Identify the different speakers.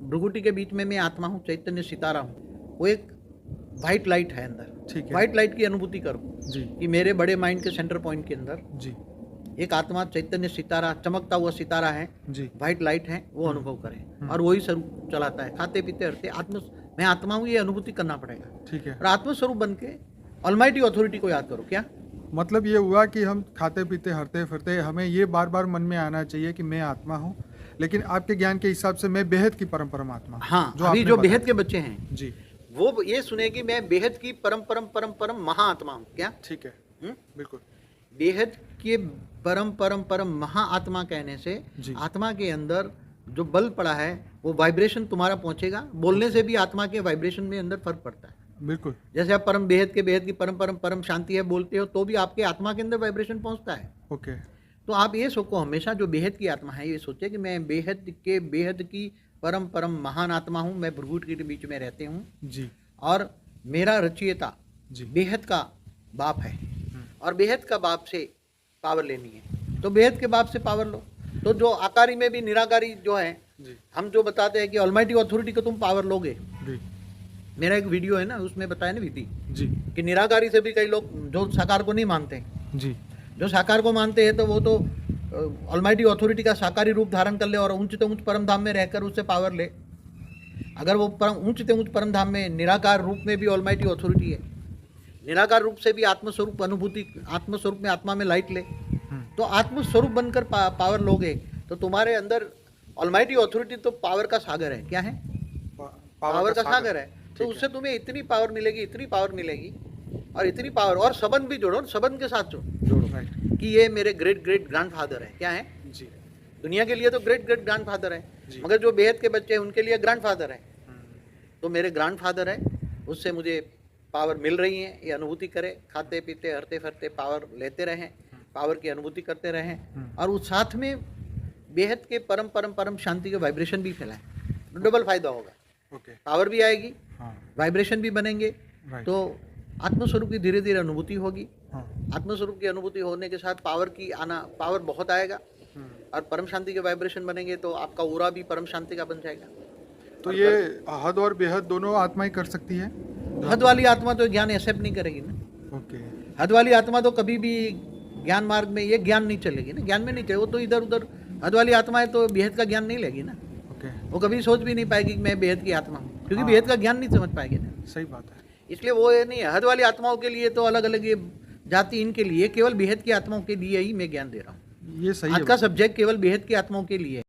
Speaker 1: भ्रुकुटी के बीच में मैं आत्मा हूँ, चैतन्य सितारा हूँ, वो एक वाइट लाइट है अंदर।
Speaker 2: ठीक है।
Speaker 1: वाइट लाइट की अनुभूति करो
Speaker 2: जी
Speaker 1: कि मेरे बड़े माइंड के सेंटर पॉइंट के अंदर
Speaker 2: जी
Speaker 1: एक आत्मा, चैतन्य सितारा, चमकता हुआ सितारा है,
Speaker 2: जी
Speaker 1: वाइट लाइट है, वो अनुभव करें और वही स्वरूप चलाता है। खाते पीते हरते मैं आत्मा हूँ, ये अनुभूति करना पड़ेगा।
Speaker 2: ठीक है।
Speaker 1: और आत्मस्वरूप बन के ऑलमाइटी अथॉरिटी को याद करो। क्या
Speaker 2: मतलब ये हुआ कि हम खाते पीते हरते फिरते हमें ये बार बार मन में आना चाहिए कि मैं आत्मा हूँ, लेकिन आपके ज्ञान के हिसाब से मैं बेहद की परम परमात्मा हूँ।
Speaker 1: हाँ, अभी
Speaker 2: आपने
Speaker 1: जो
Speaker 2: बताया।
Speaker 1: बेहद के बच्चे हैं
Speaker 2: जी
Speaker 1: वो ये सुने कि मैं बेहद की परम परम परम परम महाआत्मा हूँ। क्या
Speaker 2: ठीक है। बिल्कुल।
Speaker 1: बेहद के परम परम परम महाआत्मा कहने से
Speaker 2: जी।
Speaker 1: आत्मा के अंदर जो बल पड़ा है वो वाइब्रेशन तुम्हारा पहुंचेगा। बोलने से भी आत्मा के वाइब्रेशन में अंदर फर्क पड़ता है।
Speaker 2: बिल्कुल।
Speaker 1: जैसे आप परम बेहद के बेहद की परम परम परम शांति है बोलते हो तो भी आपके आत्मा के अंदर वाइब्रेशन पहुंचता है।
Speaker 2: ओके।
Speaker 1: तो आप ये सोचो हमेशा, जो बेहद की आत्मा है ये सोचे कि मैं बेहद के बेहद की परम परम महान आत्मा हूँ, मैं भ्रुकुटी के बीच में रहते हूँ
Speaker 2: जी
Speaker 1: और मेरा रचयिता
Speaker 2: जी
Speaker 1: बेहद का बाप है और बेहद का बाप से पावर लेनी है तो बेहद के बाप से पावर लो। तो जो आकारी में भी निराकारी जो है,
Speaker 2: जी
Speaker 1: हम जो बताते हैं कि ऑलमाइटी अथॉरिटी को तुम पावर लोगे।
Speaker 2: जी
Speaker 1: मेरा एक वीडियो है ना, उसमें बताया ना विधि
Speaker 2: जी
Speaker 1: कि निराकारी से भी कई लोग जो साकार को नहीं मानते,
Speaker 2: जी
Speaker 1: जो साकार को मानते हैं तो वो तो ऑलमाइटी अथॉरिटी का साकारी रूप धारण कर ले और ऊंच से ऊंच परम धाम में रहकर उससे पावर ले। अगर वो ऊंच से ऊंच परम धाम में निराकार रूप में भी ऑलमाइटी अथॉरिटी है, निराकार रूप से भी आत्मस्वरूप अनुभूति, आत्मस्वरूप में आत्मा में लाइट ले, तो आत्मस्वरूप बनकर पावर लोगे तो तुम्हारे अंदर ऑलमाइटी अथॉरिटी तो पावर का सागर है। क्या है? पावर का सागर है। तो उससे तुम्हें इतनी पावर मिलेगी, इतनी पावर मिलेगी और इतनी पावर, और संबंध भी जोड़ो, संबंध के साथ जोड़ो
Speaker 2: राइट
Speaker 1: कि ये मेरे ग्रेट ग्रेट ग्रैंडफादर है। क्या है?
Speaker 2: जी
Speaker 1: दुनिया के लिए तो ग्रेट ग्रेट ग्रैंडफादर है, मगर जो बेहद के बच्चे हैं उनके लिए ग्रैंडफादर है। तो मेरे ग्रैंडफादर है, उससे मुझे पावर मिल रही है, ये अनुभूति करे। खाते पीते हरते फरते पावर लेते रहें, पावर की अनुभूति करते रहें और उस साथ में बेहद के परम परम परम शांति के वाइब्रेशन भी फैलाएं। डबल फायदा होगा,
Speaker 2: ओके।
Speaker 1: पावर भी आएगी,
Speaker 2: हाँ
Speaker 1: वाइब्रेशन भी बनेंगे,
Speaker 2: राइट।
Speaker 1: तो आत्मस्वरूप की धीरे धीरे अनुभूति होगी।
Speaker 2: हाँ
Speaker 1: आत्मस्वरूप की अनुभूति होने के साथ पावर की आना, पावर बहुत आएगा और परम शांति के वाइब्रेशन बनेंगे तो आपका ऑरा भी परम शांति का बन जाएगा।
Speaker 2: तो ये हद और बेहद दोनों आत्माएं कर सकती है।
Speaker 1: हद वाली आत्मा तो ज्ञान एक्सेप्ट नहीं करेगी ना।
Speaker 2: ओके।
Speaker 1: हद वाली आत्मा तो कभी भी ज्ञान मार्ग में ये ज्ञान नहीं चलेगी ना, ज्ञान में नहीं चलेगी वो तो इधर उधर। हद वाली आत्मा है तो बेहद का ज्ञान नहीं लेगी ना,
Speaker 2: ओके।
Speaker 1: वो कभी सोच भी नहीं पाएगी कि मैं बेहद की आत्मा हूँ, क्योंकि बेहद का ज्ञान नहीं समझ पाएगी ना।
Speaker 2: सही बात है।
Speaker 1: इसलिए वो ये नहीं है। हद वाली आत्माओं के लिए तो अलग अलग ये जाति, इनके लिए केवल बेहद की आत्माओं के लिए ही मैं ज्ञान दे रहा हूँ।
Speaker 2: ये सही
Speaker 1: आज
Speaker 2: है।
Speaker 1: का सब्जेक्ट केवल बेहद की आत्माओं के लिए है।